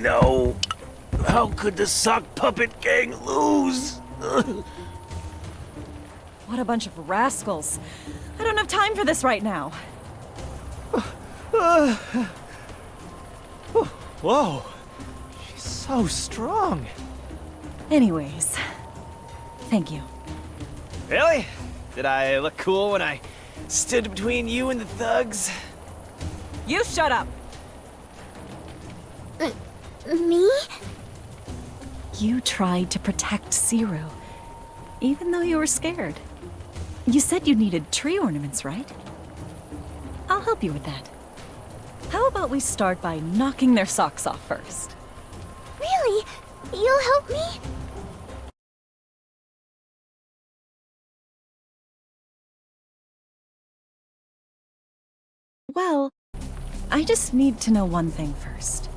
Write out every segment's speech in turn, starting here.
No. How could the sock puppet gang lose? What a bunch of rascals. I don't have time for this right now. Whoa. She's so strong. Anyways, thank you. Really? Did I look cool when I stood between you and the thugs? You shut up! Me? You tried to protect Siru, even though you were scared. You said you needed tree ornaments, right? I'll help you with that. How about we start by knocking their socks off first? Really? You'll help me? Well, I just need to know one thing first.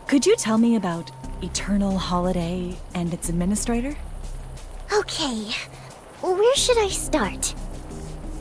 Could you tell me about Eternal Holiday and its administrator? Okay, where should I start?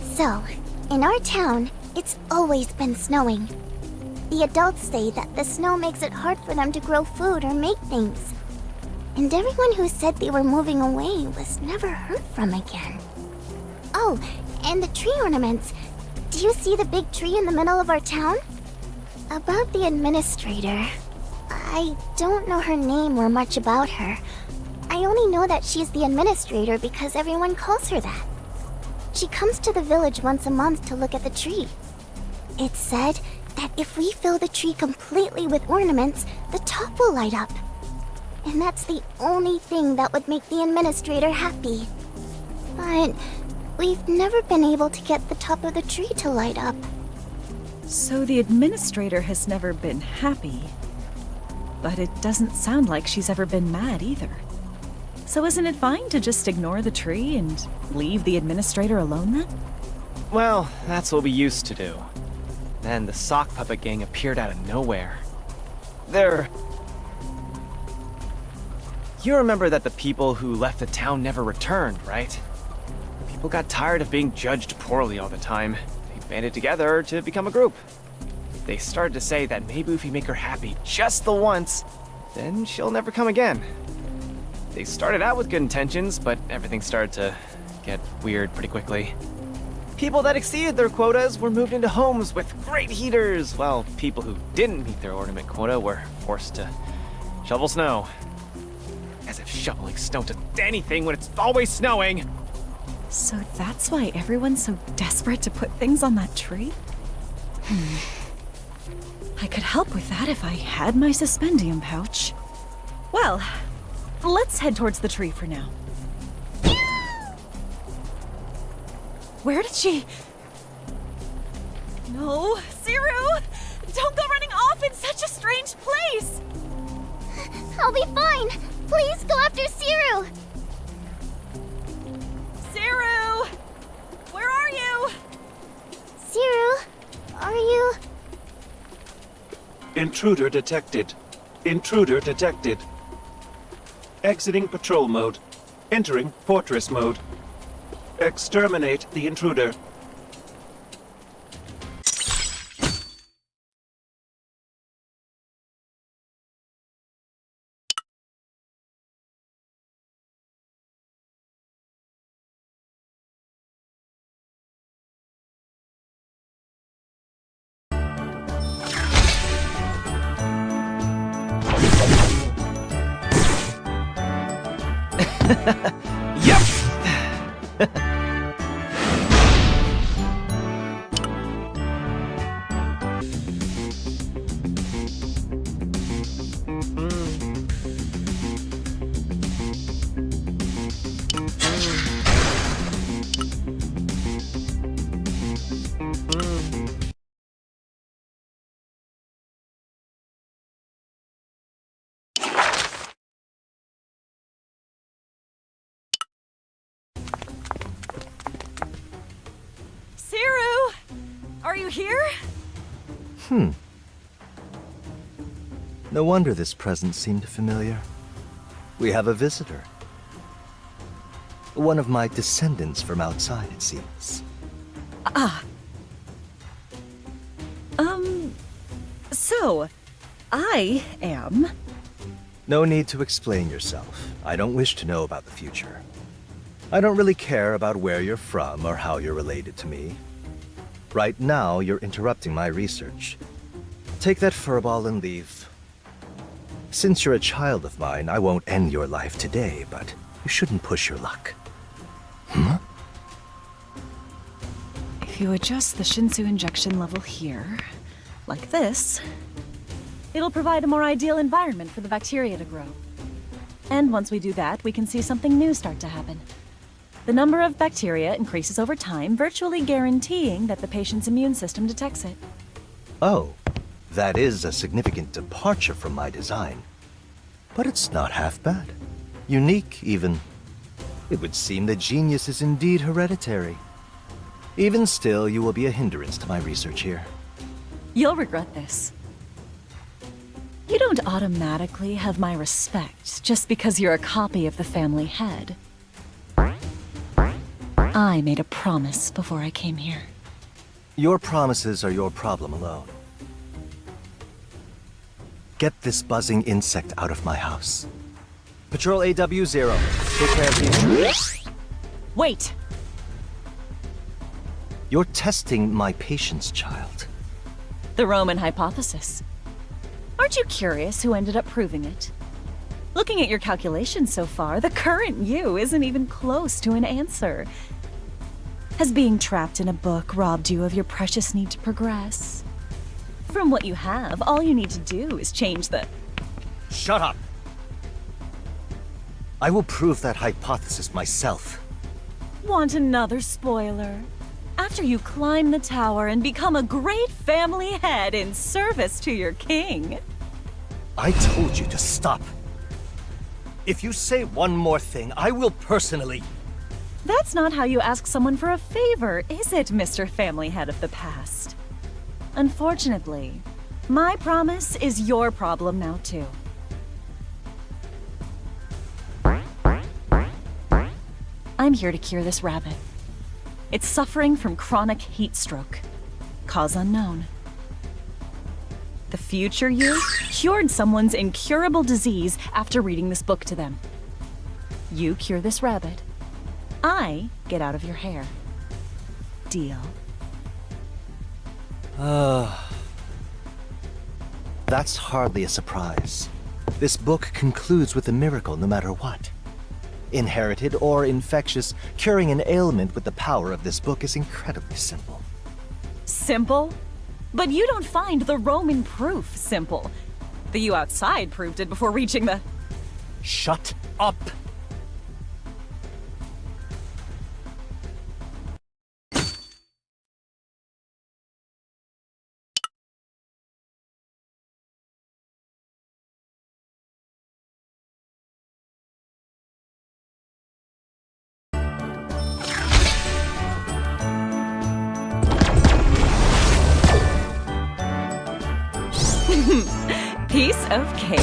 So, in our town, it's always been snowing. The adults say that the snow makes it hard for them to grow food or make things. And everyone who said they were moving away was never heard from again. Oh, and the tree ornaments. Do you see the big tree in the middle of our town? About the administrator. I don't know her name or much about her. I only know that she's the administrator because everyone calls her that. She comes to the village once a month to look at the tree. It's said that if we fill the tree completely with ornaments, the top will light up. And that's the only thing that would make the administrator happy. But we've never been able to get the top of the tree to light up. So the administrator has never been happy. But it doesn't sound like she's ever been mad either. So isn't it fine to just ignore the tree and leave the administrator alone then? Well, that's what we used to do. Then the sock puppet gang appeared out of nowhere. You remember that the people who left the town never returned, right? People got tired of being judged poorly all the time. They banded together to become a group. They started to say that maybe if we make her happy just the once, then she'll never come again. They started out with good intentions, but everything started to get weird pretty quickly. People that exceeded their quotas were moved into homes with great heaters, while people who didn't meet their ornament quota were forced to shovel snow. As if shoveling snow does anything when it's always snowing! So that's why everyone's so desperate to put things on that tree? I could help with that if I had my suspendium pouch. Well, let's head towards the tree for now. Where did she... No, Siru! Don't go running off in such a strange place! I'll be fine! Please go after Siru! Siru! Where are you? Siru, are you... Intruder detected. Intruder detected. Exiting patrol mode. Entering fortress mode. Exterminate the intruder. Yep! Siru! Are you here? No wonder this present seemed familiar. We have a visitor. One of my descendants from outside, it seems. So, I am. No need to explain yourself. I don't wish to know about the future. I don't really care about where you're from or how you're related to me. Right now, you're interrupting my research. Take that furball and leave. Since you're a child of mine, I won't end your life today, but you shouldn't push your luck. If you adjust the Shinsu injection level here, like this, it'll provide a more ideal environment for the bacteria to grow. And once we do that, we can see something new start to happen. The number of bacteria increases over time, virtually guaranteeing that the patient's immune system detects it. Oh, that is a significant departure from my design. But it's not half bad. Unique, even. It would seem that genius is indeed hereditary. Even still, you will be a hindrance to my research here. You'll regret this. You don't automatically have my respect just because you're a copy of the family head. I made a promise before I came here. Your promises are your problem alone. Get this buzzing insect out of my house. Patrol AW0. Take care of the intruder. Wait! You're testing my patience, child. The Roman hypothesis. Aren't you curious who ended up proving it? Looking at your calculations so far, the current you isn't even close to an answer. Has being trapped in a book robbed you of your precious need to progress? From what you have, all you need to do is change the... Shut up! I will prove that hypothesis myself. Want another spoiler? After you climb the tower and become a great family head in service to your king. I told you to stop. If you say one more thing, I will personally... That's not how you ask someone for a favor, is it, Mr. Family Head of the Past? Unfortunately, my promise is your problem now, too. I'm here to cure this rabbit. It's suffering from chronic heat stroke. Cause unknown. The future you cured someone's incurable disease after reading this book to them. You cure this rabbit. I get out of your hair. Deal? That's hardly a surprise. This book concludes with a miracle no matter what. Inherited or infectious, curing an ailment with the power of this book is incredibly simple. Simple? But you don't find the Roman proof simple. The you outside proved it before reaching the... Shut up! Piece of cake.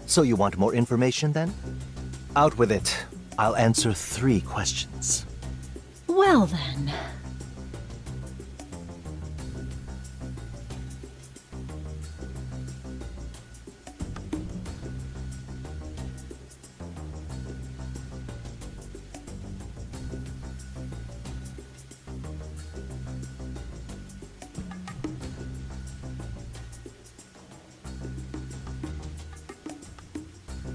So you want more information then? Out with it. I'll answer 3 questions. Well then.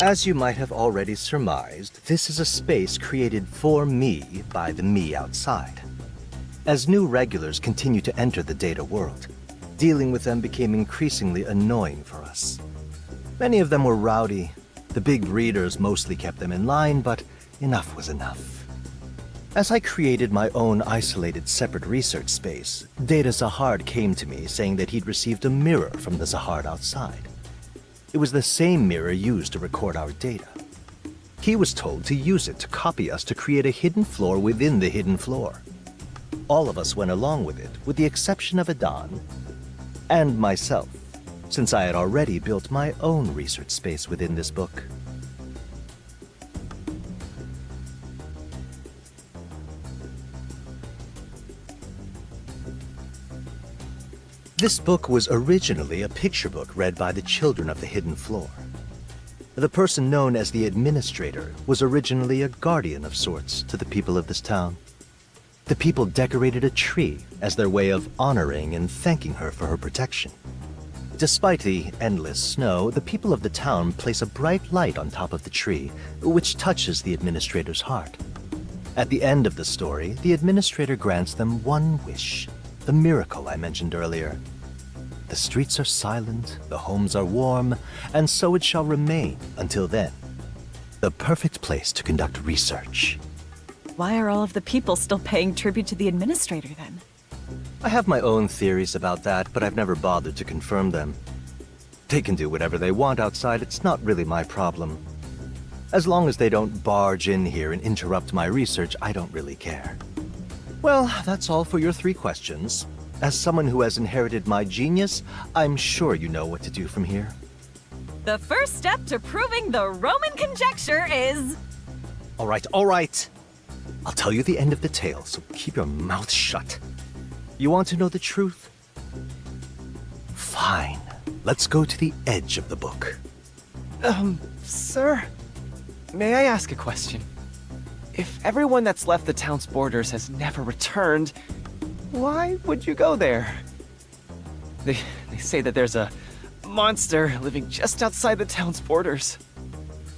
As you might have already surmised, this is a space created for me by the me outside. As new regulars continue to enter the data world, dealing with them became increasingly annoying for us. Many of them were rowdy. The big readers mostly kept them in line, but enough was enough. As I created my own isolated separate research space, Data Zahard came to me saying that he'd received a mirror from the Zahard outside. It was the same mirror used to record our data. He was told to use it to copy us to create a hidden floor within the hidden floor. All of us went along with it, with the exception of Adan and myself, since I had already built my own research space within this book. This book was originally a picture book read by the children of the Hidden Floor. The person known as the Administrator was originally a guardian of sorts to the people of this town. The people decorated a tree as their way of honoring and thanking her for her protection. Despite the endless snow, the people of the town place a bright light on top of the tree, which touches the Administrator's heart. At the end of the story, the Administrator grants them one wish, the miracle I mentioned earlier. The streets are silent, the homes are warm, and so it shall remain until then. The perfect place to conduct research. Why are all of the people still paying tribute to the Administrator, then? I have my own theories about that, but I've never bothered to confirm them. They can do whatever they want outside, it's not really my problem. As long as they don't barge in here and interrupt my research, I don't really care. Well, that's all for your 3 questions. As someone who has inherited my genius, I'm sure you know what to do from here. The first step to proving the Roman conjecture is... All right. I'll tell you the end of the tale, so keep your mouth shut. You want to know the truth? Fine. Let's go to the edge of the book. Sir? May I ask a question? If everyone that's left the town's borders has never returned, why would you go there? They say that there's a monster living just outside the town's borders.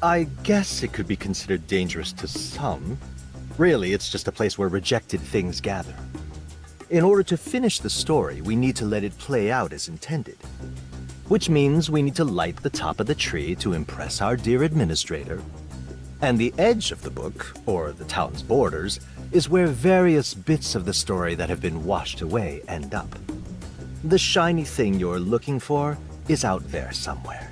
I guess it could be considered dangerous to some. Really, it's just a place where rejected things gather. In order to finish the story, we need to let it play out as intended. Which means we need to light the top of the tree to impress our dear Administrator. And the edge of the book, or the town's borders, is where various bits of the story that have been washed away end up. The shiny thing you're looking for is out there somewhere.